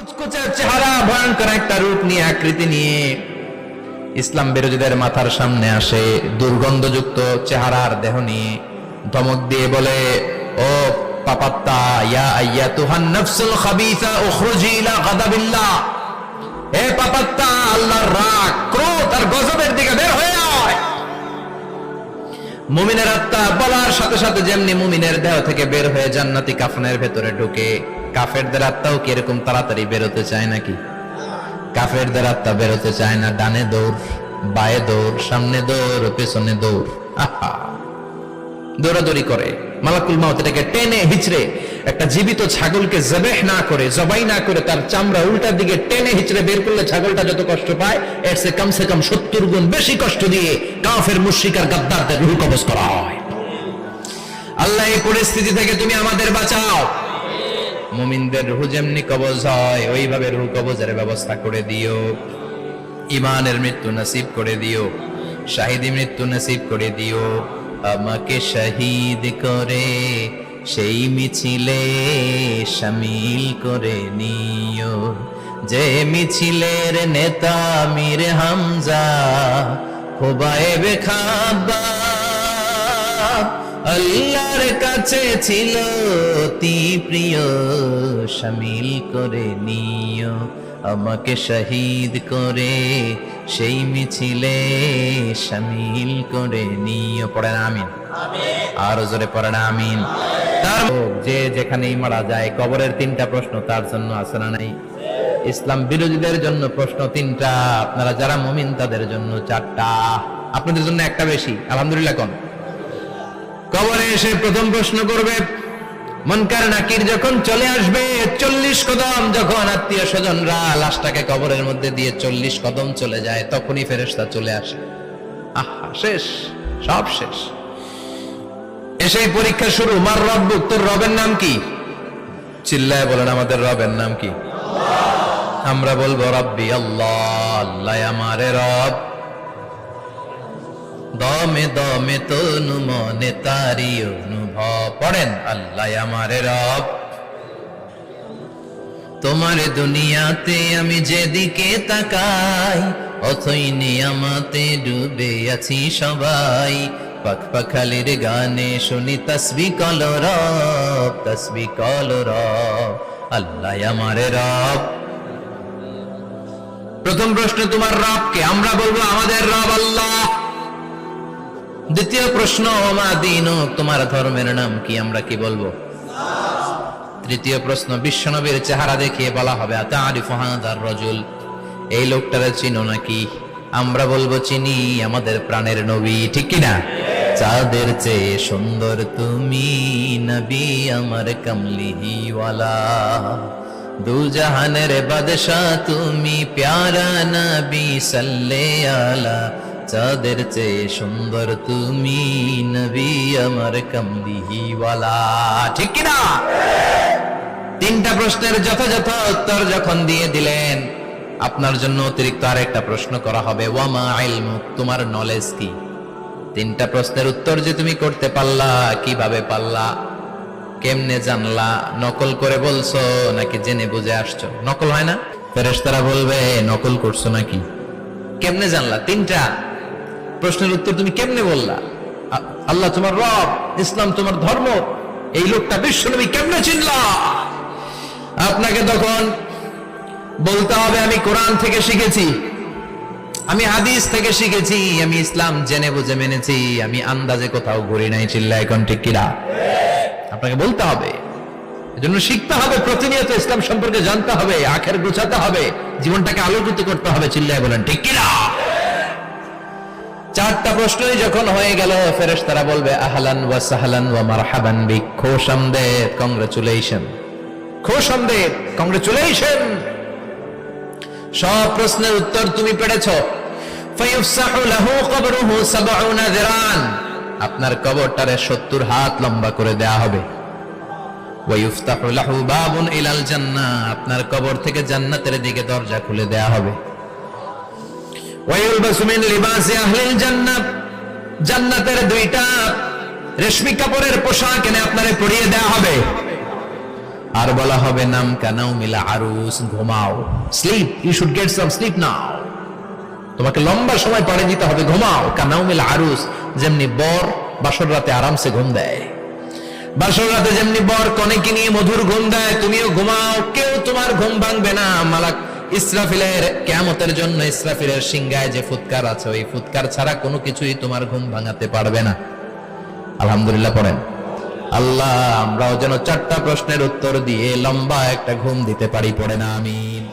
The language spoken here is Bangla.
কুচকুচে চেহারা, ভয়ঙ্কর একটা রূপ নিয়ে, আকৃতি নিয়ে ইসলাম বিরোধীদের মাথার সামনে আসে, দুর্গন্ধযুক্ত চেহারার দেহ নিয়ে ধমক দিয়ে বলে, ও পাপাত্তা, ইয়া আইয়াতুহান নাফসুল খাবিসা উখরুজি ইলা গাদাবিল্লাহ, হে পাপাত্তা, আল্লাহর রাগ, ক্রোধ আর গজবের দিকে বের হয়ে আয়। মুমিনের আত্মা বলার সাথে সাথে যেমনি মুমিনের দেহ থেকে বের হয়ে জান্নাতি কাফনের ভেতরে ঢুকে, কাফেরদের আত্মাও কি এরকম তাড়াতাড়ি বেরোতে চায় নাকি? কাফেরদের আত্মা বেরোতে চায় না, ডানে দৌড়, বায়ে দৌড়, সামনে দৌড়, পেছনে দৌড়, আহা, দৌড়াদৌড়ি করে। মালাকুল মাউত এটাকে টেনে হিচড়ে, একটা জীবিত ছাগলকে জবেহ না করে, জবাই না করে, তার চামড়া উল্টার দিকে টেনে হিচড়ে বের করলে ছাগলটা যত কষ্ট পায়, এর চেয়ে কমসে কম 70 গুণ বেশি কষ্ট দিয়ে কাফের মুশরিক আর গাদ্দারদের রূহ কবজ করা হয়। আল্লাহ এই পরিস্থিতি থেকে তুমি আমাদের বাঁচাও। মুমিনদের রূহ যেমনি কবজ হয়, ওইভাবে রূহ কবজের ব্যবস্থা করে দিও। ইমানের মৃত্যু নসিব করে দিও, শাহিদি মৃত্যু নসিব করে দিও। আমাকে শহীদ করে সেই মিছিলে শামিল করে নিও, যে মিছিলের নেতা মীর হামজা খুবাইবে খাব্বাব, আল্লাহর কাছে ছিল অতি প্রিয়, শামিল করে নিও। আমাকে শহীদ করে সেই মিছিলে শামিল করে নিও। পড়েন আমিন, আর জোরে পড়েন আমিন। তার যে যেখানেই মারা যায়, কবরের 3টা প্রশ্ন তার জন্য আছে না নাই? ইসলাম বিরোধীদের জন্য প্রশ্ন 3টা, আপনারা যারা মুমিন তাদের জন্য 4টা, আপনাদের জন্য একটা বেশি। আলহামদুলিল্লাহ। কোন কবরে এসে প্রথম প্রশ্ন করবে, মুনকার নাকির যখন চলে আসবে, 40 কদম যখন আত্মীয় স্বজনরা লাশটাকে কবরের মধ্যে দিয়ে 40 কদম চলে যায়, তখনই ফেরেশতা চলে আসে। আহা, শেষ, সব শেষ। এসেই পরীক্ষা শুরু। মার রব্বুক, তোর রবের নাম কি? চিল্লায় বলেন, আমাদের রবের নাম কি? আমরা বলবো রব্বি আল্লাহ, আল্লাহ আমারে রব। দমে দমে তনু মনে তারি অনুভব। পড়েন, আল্লাহ আমারে রব। তোমার দুনিয়াতে আমি যেদিকে তাকাই, অথই নিয়ামতে ডুবে আছি সবাই। পাখ পাখালির গানে শুনি তসবিহ কলো রব, তসবিহ কলো রব, আল্লাহ আমারে রব। প্রথম প্রশ্ন, তোমার রব কে? আমরা বলবো আমাদের রব আল্লাহ। দ্বিতীয় প্রশ্ন, ওমা দীনুক, তোমার ধর্মের নাম কি? আমরা কি বলবো? তৃতীয় প্রশ্ন, বিশ্বনবীর চেহারা দেখিয়ে বলা হবে, আতারিফু হাদার রাজুল, এই লোকটারে চিনো নাকি? আমরা বলবো চিনি, আমাদের প্রাণের নবী, ঠিক কি না? চাঁদের চেয়ে সুন্দর তুমি নবী আমার কামলিওয়ালা, দু জাহানের বাদশাহ তুমি প্যারা নবী সাল্লে আলা, চাঁদের চেয়ে সুন্দর তুমি নবী আমার কামলিওয়ালা, ঠিক কি না? 3টা প্রশ্নের যথাযথ উত্তর যখন দিয়ে দিলেন, আপনার জন্য অতিরিক্ত আরেকটা প্রশ্ন করা হবে, ওয়ামা ইলমুক, তোমার নলেজ কি? 3টা প্রশ্নের উত্তর যে তুমি করতে পারলা, কিভাবে পারলা, কেমনে জানলা? নকল করে বলছো নাকি জেনে বুঝে আসছো? নকল হয় না? ফেরেশতারা বলবে নকল করছো নাকি? কেমনে জানলা? 3টা প্রশ্নের উত্তর তুমি কেমনে বললা? আল্লাহ তোমার রব, ইসলাম তোমার ধর্ম, এই লোকটা বিশ্বনবী, কেমনে চিনলা? আপনাকে তখন বলতে হবে, আমি কোরআন থেকে শিখেছি, আমি হাদিস থেকে শিখেছি, আমি ইসলাম জেনে বুঝে মেনেছি, আমি আন্দাজে কোথাও ঘুরি নাই। চিল্লা এখন ঠিক কিনা? আপনাকে বলতে হবে, এজন্য শিখতে হবে, প্রতিনিয়ত ইসলাম সম্পর্কে জানতে হবে, আখের গোছাতে হবে, জীবনটাকে আলোকিত করতে হবে। চিল্লায় বলেন ঠিক কিনা? 4টা প্রশ্নই যখন হয়ে গেল, ফেরেশতারা বলবে আহলান ওয়া সাহলান ওয়া মারহাবান বিক, খোশামদেদ, কংগ্রাচুলেশন, খোশামদেদ, কংগ্রাচুলেশন, সব প্রশ্নের উত্তর তুমি পেরেছো। ফায়ুফসাহু লাহু কবরুহু 70 যিরান, আপনার কবরটারে 70 হাত লম্বা করে দেয়া হবে। ওয়া ইফতাহু লাহু বাবুন ইলাল জান্নাহ, আপনার কবর থেকে জান্নাতের দিকে দরজা খুলে দেয়া হবে। ওয়া ইলবাসু মিন লিবাসি আহলিল জান্নাহ, জান্নাতের 2টা রেশমি কাপড়ের পোশাক এনে আপনারে পরিয়ে দেয়া হবে। আর বলা হবে নাম কানাও মিলা আরুস, ঘুমাও, sleep, you should get some sleep now. তোমাকে লম্বা সময় পরে দিতে হবে, ঘুমাও। কানাও মিলা আরুস, যেমনি বর বাসর রাতে আরামসে ঘুম দেয়, বাসর রাতে যেমনি বর কনেকে নিয়ে মধুর ঘুম দেয়, তুমিও ঘুমাও, কেউ তোমার ঘুম ভাঙবে না। মালাক ইসরাফিলের কিয়ামতের জন্য ইসরাফিলের সিংহায় যে ফুৎকার আছে, ওই ফুৎকার ছাড়া কোনো কিছুই তোমার ঘুম ভাঙাতে পারবে না। আলহামদুলিল্লাহ পড়েন। আল্লাহ আমরাও যেন 4টা প্রশ্নের উত্তর দিয়ে লম্বা একটা ঘুম দিতে পারি, পড়ে না আমিন।